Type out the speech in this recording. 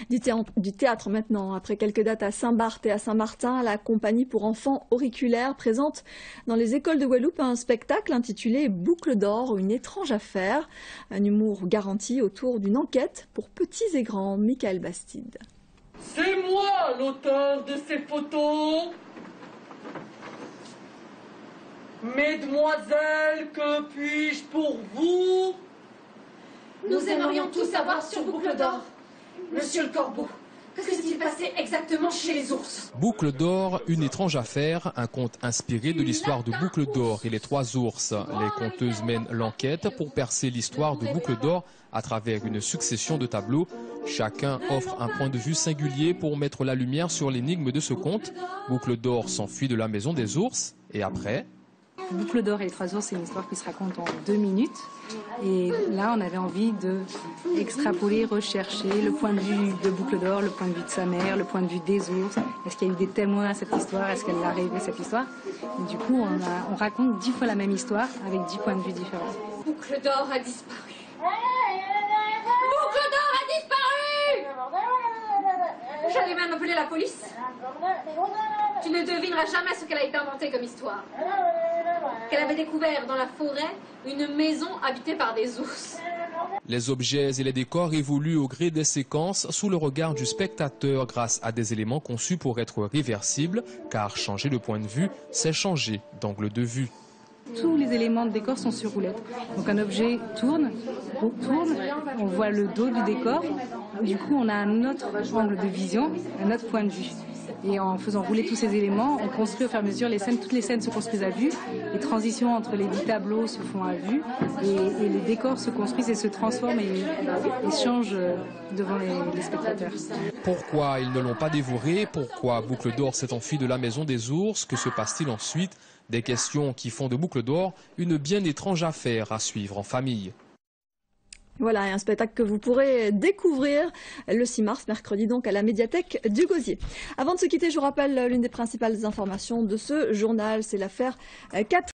Du théâtre maintenant. Après quelques dates à Saint-Barth et à Saint-Martin, la compagnie pour enfants auriculaires présente dans les écoles de Guadeloupe un spectacle intitulé Boucle d'or, une étrange affaire. Un humour garanti autour d'une enquête pour petits et grands. Michael Bastide. C'est moi l'auteur de ces photos. Mesdemoiselles, que puis-je pour vous? Nous aimerions tout savoir sur Boucle d'or. Monsieur le Corbeau, que s'est-il passé exactement chez les ours? Boucle d'or, une étrange affaire, un conte inspiré de l'histoire de Boucle d'or et les trois ours. Les conteuses mènent l'enquête pour percer l'histoire de Boucle d'or à travers une succession de tableaux. Chacun offre un point de vue singulier pour mettre la lumière sur l'énigme de ce conte. Boucle d'or s'enfuit de la maison des ours et après... Boucle d'or et les trois ours, c'est une histoire qui se raconte en 2 minutes. Et là, on avait envie de extrapoler, rechercher le point de vue de Boucle d'or, le point de vue de sa mère, le point de vue des ours. Est-ce qu'il y a eu des témoins à cette histoire? Est-ce qu'elle a rêvé cette histoire? Et du coup, on raconte 10 fois la même histoire avec 10 points de vue différents. Boucle d'or a disparu. Boucle d'or a disparu! J'allais même appeler la police. Tu ne devineras jamais ce qu'elle a été inventée comme histoire. Qu'elle avait découvert dans la forêt une maison habitée par des ours. Les objets et les décors évoluent au gré des séquences sous le regard du spectateur grâce à des éléments conçus pour être réversibles, car changer de point de vue, c'est changer d'angle de vue. Tous les éléments de décor sont sur roulette. Donc un objet tourne, on voit le dos du décor. Du coup, on a un autre angle de vision, un autre point de vue. Et en faisant rouler tous ces éléments, on construit au fur et à mesure les scènes. Toutes les scènes se construisent à vue. Les transitions entre les 10 tableaux se font à vue. Et les décors se construisent et se transforment et changent devant les spectateurs. Pourquoi ils ne l'ont pas dévoré? Pourquoi Boucle d'or s'est enfuie de la maison des ours? Que se passe-t-il ensuite? Des questions qui font de Boucle d'or une bien étrange affaire à suivre en famille. Voilà, un spectacle que vous pourrez découvrir le 6 mars, mercredi donc, à la médiathèque du Gosier. Avant de se quitter, je vous rappelle l'une des principales informations de ce journal, c'est l'affaire 4